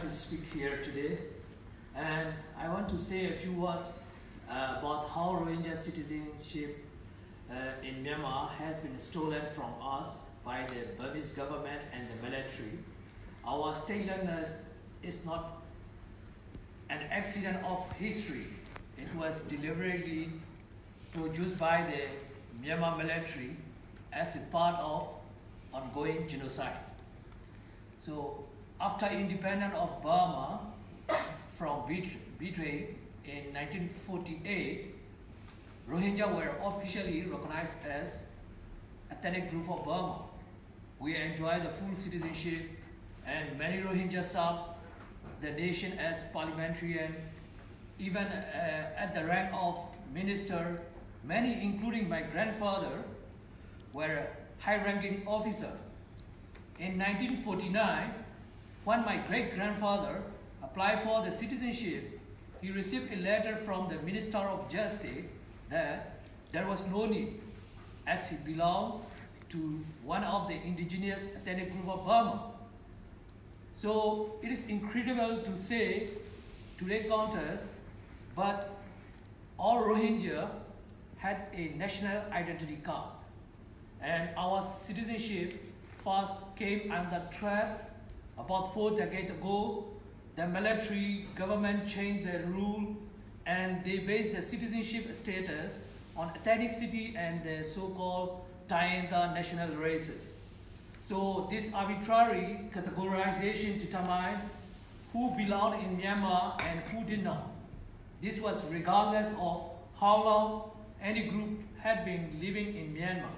to speak here today, and I want to say a few words about how Rohingya citizenship in Myanmar has been stolen from us by the Burmese government and the military. Our statelessness is not an accident of history. It was deliberately produced by the Myanmar military as a part of ongoing genocide. So after independence of Burma from Britain in 1948, Rohingya were officially recognized as ethnic group of Burma. We enjoy the full citizenship, and many Rohingya served the nation as parliamentarian, even at the rank of minister. Many, including my grandfather, were high-ranking officer. In 1949, when my great-grandfather applied for the citizenship, he received a letter from the Minister of Justice that there was no need, as he belonged to one of the indigenous ethnic group of Burma. So it is incredible to say today contest, but all Rohingya had a national identity card, and our citizenship first came under threat about 4 decades ago. The military government changed their rule, and they based the citizenship status on ethnicity and the so-called tying the national races. So this arbitrary categorization determined who belonged in Myanmar and who did not. This was regardless of how long any group had been living in Myanmar.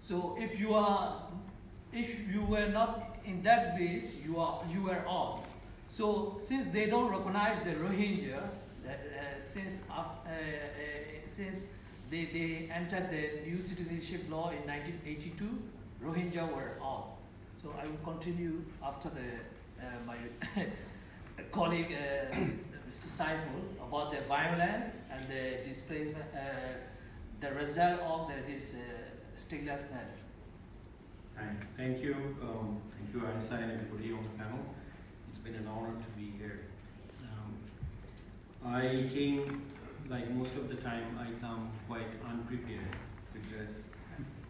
So if you were not in that base, you were out. So since they don't recognize the Rohingya, since they entered the new citizenship law in 1982, Rohingya were out. So I will continue after my colleague Mr. Saiful about the violence and the displacement, the result of this statelessness. Thank you, Aisa, and everybody on the panel. It's been an honor to be here. I came, like most of the time, I come quite unprepared because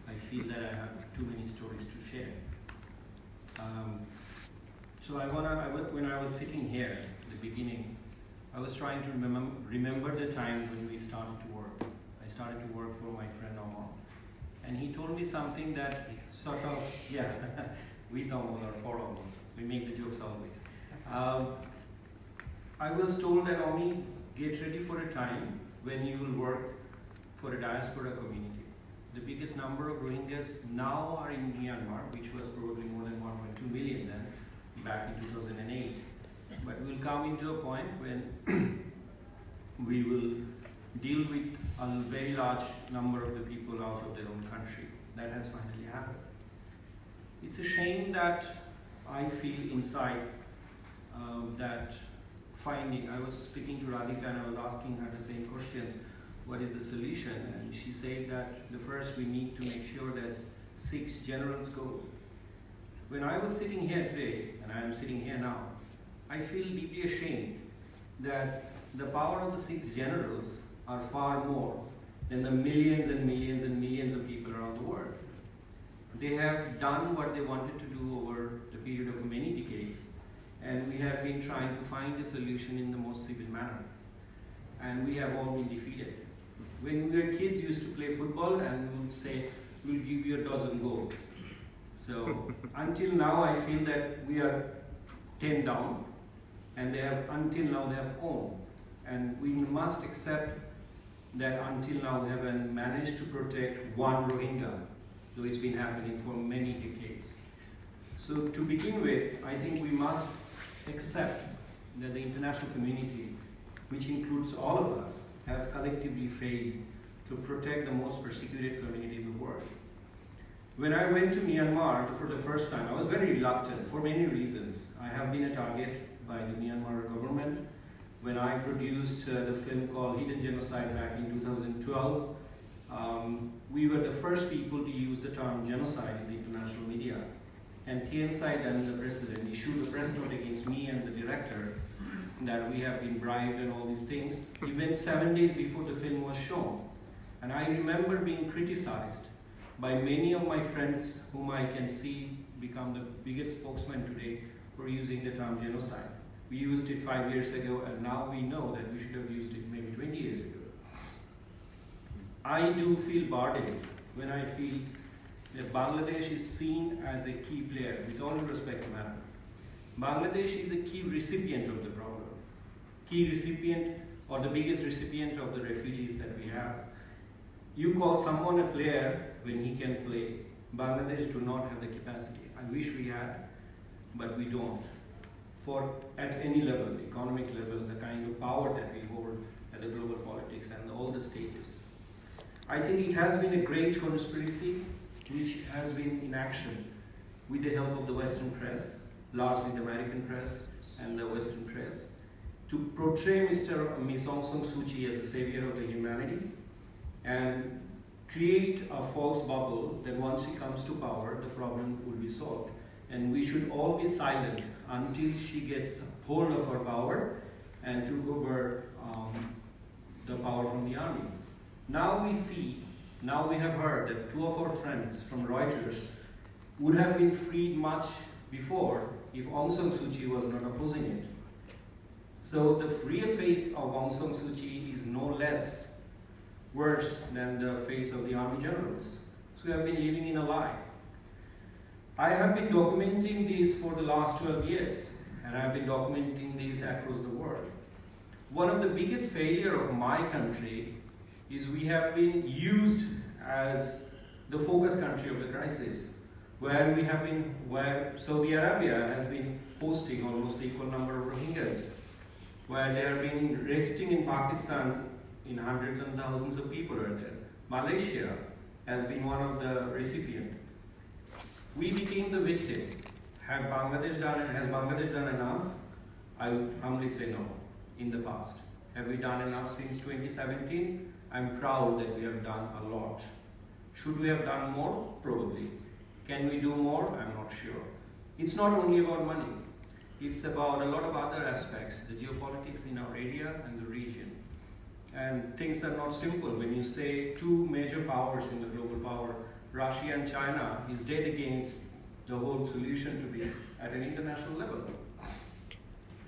I feel that I have too many stories to share. So when I was sitting here at the beginning, I was trying to remember the time when we started to work. I started to work for my friend Omar, and he told me something that sort of, yeah, we don't want to follow. We make the jokes always. I was told that Omi, get ready for a time when you will work for a diaspora community. The biggest number of Rohingyas now are in Myanmar, which was probably more than 1.2 million then, back in 2008. But we'll come into a point when we will deal with a very large number of the people out of their own country. That has finally happened. It's a shame that I feel inside that finding. I was speaking to Radhika and I was asking her the same questions. What is the solution? And she said that the first we need to make sure that 6 generals go. When I was sitting here today, and I am sitting here now, I feel deeply ashamed that the power of the 6 generals are far more than the millions and millions and millions of people around the world. They have done what they wanted to do over the period of many decades, and we have been trying to find a solution in the most civil manner. And we have all been defeated. When we were kids, we used to play football and we would say, we'll give you 12 goals. So until now, I feel that we are 10 down, and until now they have won. And we must accept that until now we haven't managed to protect one Rohingya, though it's been happening for many decades. So to begin with, I think we must accept that the international community, which includes all of us, have collectively failed to protect the most persecuted community in the world. When I went to Myanmar for the first time, I was very reluctant for many reasons. I have been a target by the Myanmar government. When I produced the film called Hidden Genocide back in 2012, we were the first people to use the term genocide in the international media. and TNSI, then the president, issued a press note against me and the director that we have been bribed and all these things, even 7 days before the film was shown. And I remember being criticized by many of my friends whom I can see become the biggest spokesman today for using the term genocide. We used it 5 years ago, and now we know that we should have used it maybe 20 years ago. I do feel burdened when I feel that Bangladesh is seen as a key player, with all due respect to Madam. Bangladesh is a key recipient of the problem, key recipient or the biggest recipient of the refugees that we have. You call someone a player when he can play. Bangladesh do not have the capacity. I wish we had, but we don't. For at any level, economic level, the kind of power that we hold at the global politics and all the stages. I think it has been a great conspiracy which has been in action with the help of the Western press, largely the American press and the Western press, to portray Ms. Aung San Suu Kyi as the savior of the humanity and create a false bubble that once she comes to power, the problem will be solved. And we should all be silent until she gets hold of her power and took over the power from the army. Now we have heard that 2 of our friends from Reuters would have been freed much before if Aung San Suu Kyi was not opposing it. So the real face of Aung San Suu Kyi is no less worse than the face of the army generals. So we have been living in a lie. I have been documenting this for the last 12 years, and I have been documenting this across the world. One of the biggest failures of my country is we have been used as the focus country of the crisis, where Saudi Arabia has been hosting almost the equal number of Rohingyas, where they are being resting in Pakistan in hundreds and thousands of people are there. Malaysia has been one of the recipients. We became the victim. Has Bangladesh done enough? I would humbly say no, in the past. Have we done enough since 2017? I'm proud that we have done a lot. Should we have done more? Probably. Can we do more? I'm not sure. It's not only about money. It's about a lot of other aspects, the geopolitics in our area and the region. And things are not simple. When you say 2 major powers in the global power, Russia and China, is dead against the whole solution to be at an international level.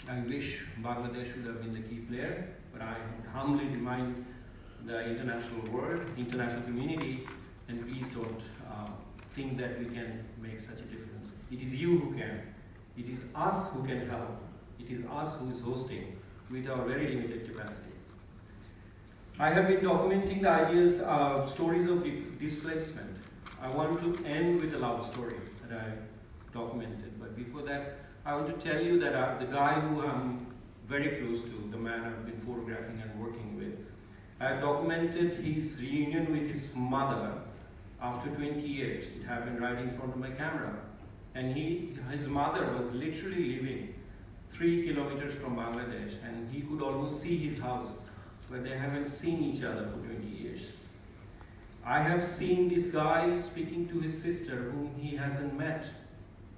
I wish Bangladesh should have been the key player, but I humbly remind the international world, international community, and please don't think that we can make such a difference. It is you who can. It is us who can help. It is us who is hosting with our very limited capacity. I have been documenting the ideas, stories of displacement. I want to end with a love story that I documented. But before that, I want to tell you that the guy who I'm very close to, the man I've been photographing and working with, I documented his reunion with his mother after 20 years. It happened right in front of my camera. And his mother was literally living 3 kilometers from Bangladesh, and he could almost see his house, but they haven't seen each other for 20 years. I have seen this guy speaking to his sister whom he hasn't met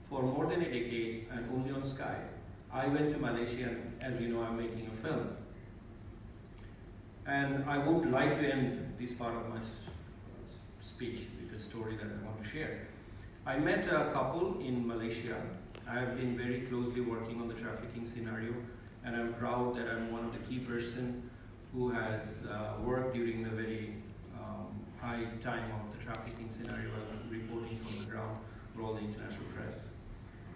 for more than a decade and only on Skype. I went to Malaysia, and as you know, I'm making a film. And I would like to end this part of my speech with a story that I want to share. I met a couple in Malaysia. I have been very closely working on the trafficking scenario, and I'm proud that I'm one of the key persons who has worked during the very high time of the trafficking scenario and reporting from the ground for all the international press.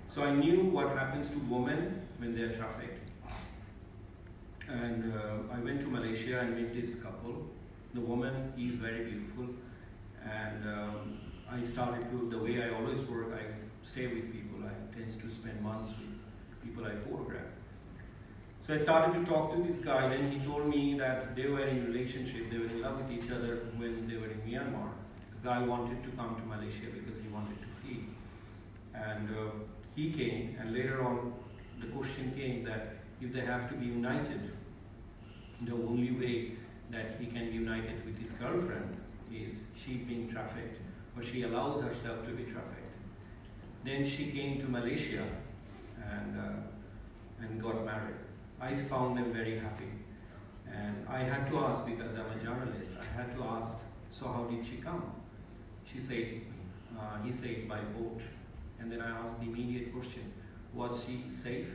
So I knew what happens to women when they are trafficked. And I went to Malaysia and met this couple. The woman is very beautiful, and I started to, the way I always work, I stay with people. I tend to spend months with people I photograph. So I started to talk to this guy, then he told me that they were in a relationship, they were in love with each other when they were in Myanmar. The guy wanted to come to Malaysia because he wanted to flee. And he came, and later on the question came that if they have to be united, the only way that he can be united with his girlfriend is she being trafficked, or she allows herself to be trafficked. Then she came to Malaysia and got married. I found them very happy. And I had to ask, because I'm a journalist, I had to ask, so how did she come? She said, he said by boat. And then I asked the immediate question, was she safe?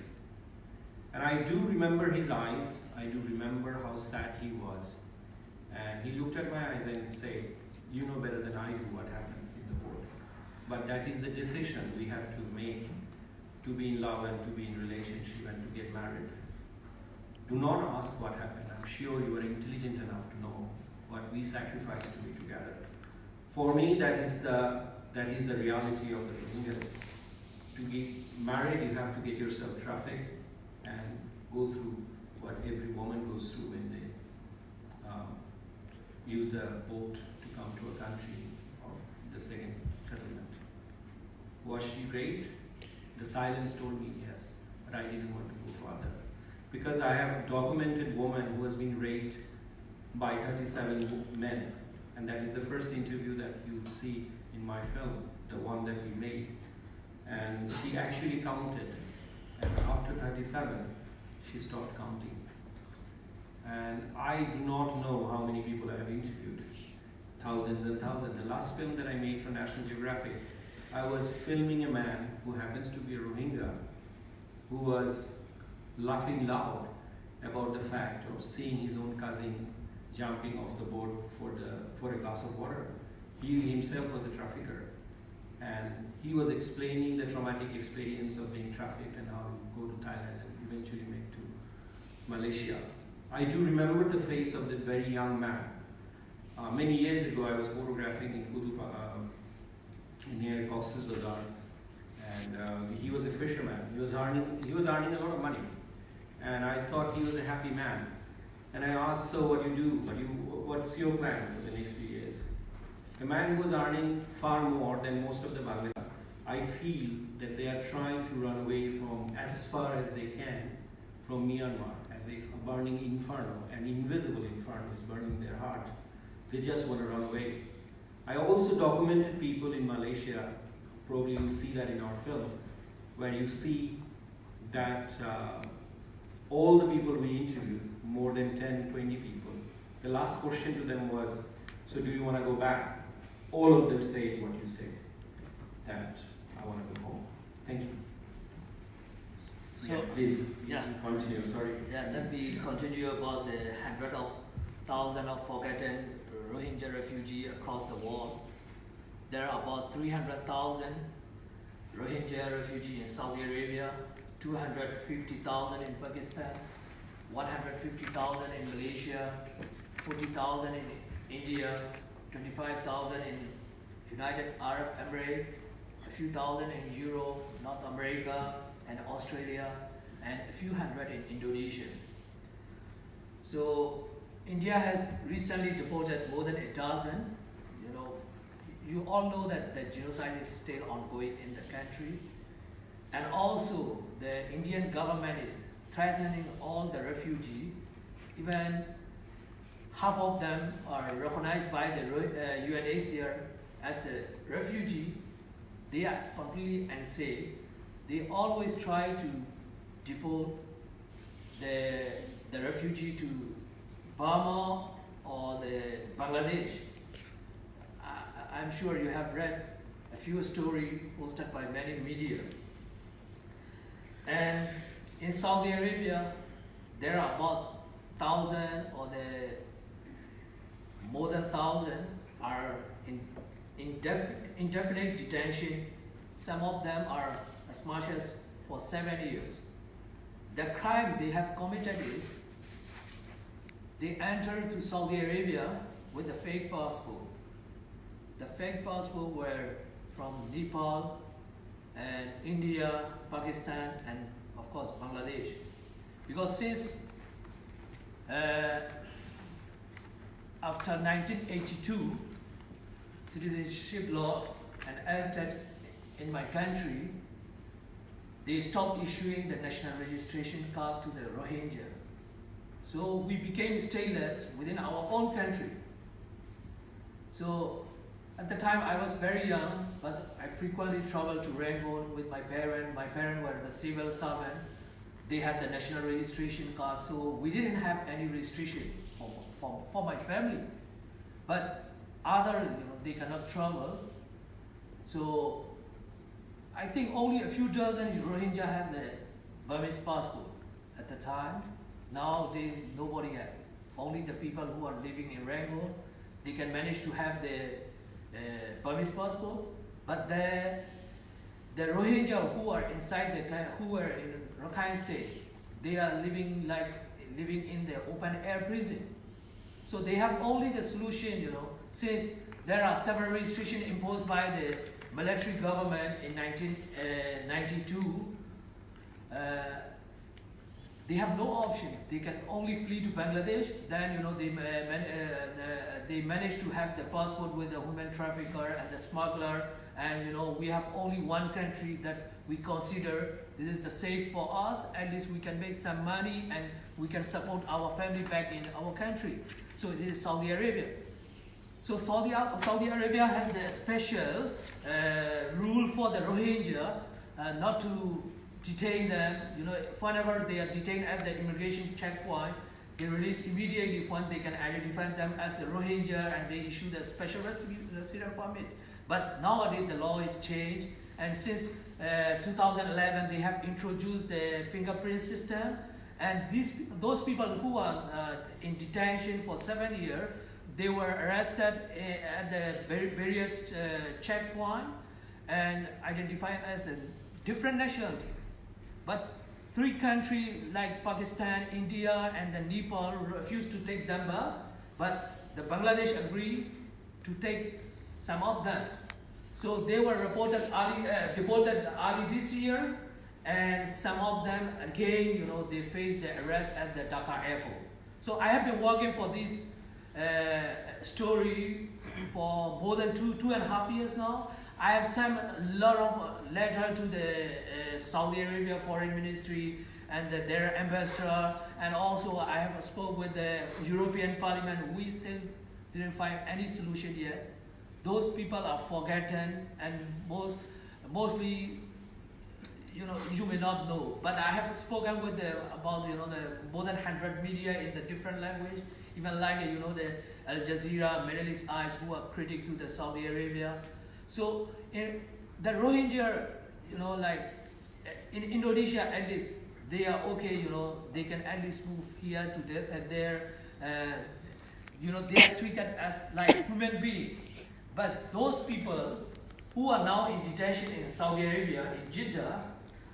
And I do remember his eyes, I do remember how sad he was. And he looked at my eyes and said, you know better than I do what happens in the boat. But that is the decision we have to make, to be in love and to be in relationship and to get married. Do not ask what happened. I'm sure you are intelligent enough to know what we sacrificed to be together. For me, that is the reality of the Rohingyas. To get married, you have to get yourself trafficked and go through what every woman goes through when they use the boat to come to a country of the second settlement. Was she raped? The silence told me yes, but I didn't want to go further. Because I have documented woman who has been raped by 37 men. And that is the first interview that you see in my film, the one that we made. And she actually counted. And after 37, she stopped counting. And I do not know how many people I have interviewed. Thousands and thousands. The last film that I made for National Geographic, I was filming a man who happens to be a Rohingya, who was laughing loud about the fact of seeing his own cousin jumping off the boat for a glass of water. He himself was a trafficker, and he was explaining the traumatic experience of being trafficked and how he go to Thailand and eventually make to Malaysia. I do remember the face of that very young man. Many years ago, I was photographing in Kudu, near Cox's Bazar, and he was a fisherman. He was earning a lot of money, and I thought he was a happy man. And I asked, so what do you do? What's your plan for the next few years? A man who was earning far more than most of the Bangladesh. I feel that they are trying to run away from as far as they can from Myanmar, as if a burning inferno, an invisible inferno is burning their heart. They just want to run away. I also documented people in Malaysia, probably you'll see that in our film, where you see that all the people we interviewed, more than 10, 20 people, the last question to them was, so do you want to go back? All of them said what you said, that I want to go home. Thank you. So, please yeah, continue, sorry. Yeah, let me continue about the hundreds of thousands of forgotten Rohingya refugees across the world. There are about 300,000 Rohingya refugees in Saudi Arabia, 250,000 in Pakistan, 150,000 in Malaysia, 40,000 in India, 25,000 in United Arab Emirates, a few thousand in Europe, North America, and Australia, and a few hundred in Indonesia. So India has recently deported more than a dozen. You know, you all know that the genocide is still ongoing in the country, and also the Indian government is threatening all the refugees. Even half of them are recognized by the UNHCR as a refugee. They are completely unsafe. They always try to deport the refugee to Burma or the Bangladesh. I'm sure you have read a few stories posted by many media. And in Saudi Arabia, there are about 1,000 or more than 1,000 are in indefinite detention. Some of them are as much as for 7 years. The crime they have committed is they entered to Saudi Arabia with a fake passport. The fake passport were from Nepal and India, Pakistan, and of course Bangladesh. Because since after 1982, citizenship law enacted in my country, they stopped issuing the national registration card to the Rohingya. So we became stateless within our own country. So At the time I was very young, but I frequently traveled to Rangoon with my parents. My parents were the civil servant. They had the national registration card, so we didn't have any restriction for my family. But others, they cannot travel. So I think only a few dozen Rohingya had the Burmese passport at the time. Now nobody has. Only the people who are living in Rangoon, they can manage to have the Burmese passport. But the Rohingya who are inside who are in Rakhine State, they are living in the open air prison. So they have only the solution, since there are several restrictions imposed by the military government in 1992. They have no option. They can only flee to Bangladesh. Then they manage to have the passport with the human trafficker and the smuggler. And we have only one country that we consider this is the safe for us. At least we can make some money and we can support our family back in our country. So it is Saudi Arabia. So Saudi Arabia has the special rule for the Rohingya not to detain them. Whenever they are detained at the immigration checkpoint, they release immediately when they can identify them as a Rohingya, and they issue the special resident permit. But nowadays the law is changed, and since 2011 they have introduced the fingerprint system, and those people who are in detention for 7 years, they were arrested at the various checkpoints and identified as a different nationality. But 3 countries like Pakistan, India, and then Nepal refused to take them back, but the Bangladesh agreed to take some of them. So they were deported early this year, and some of them again, they faced the arrest at the Dhaka airport. So I have been working for this story for more than 2.5 years now. I have sent a lot of letters to the Saudi Arabia Foreign Ministry and their ambassador, and also I have spoke with the European Parliament. We still didn't find any solution yet. Those people are forgotten, and mostly, you may not know. But I have spoken with about the more than 100 media in the different language, even like the Al Jazeera, Middle East Eyes, who are critic to the Saudi Arabia. So the Rohingya, in Indonesia at least, they are okay, they can at least move here to there. They are treated as like human beings. But those people who are now in detention in Saudi Arabia, in Jeddah,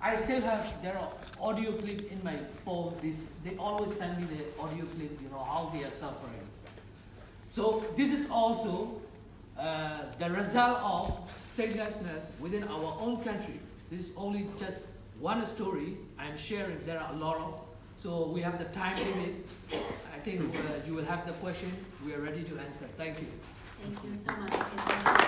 I still have their audio clip in my phone. They always send me the audio clip, how they are suffering. So this is also the result of statelessness within our own country. This is only just one story I'm sharing. There are a lot of. So we have the time limit. I think you will have the question. We are ready to answer. Thank you. Thank you so much.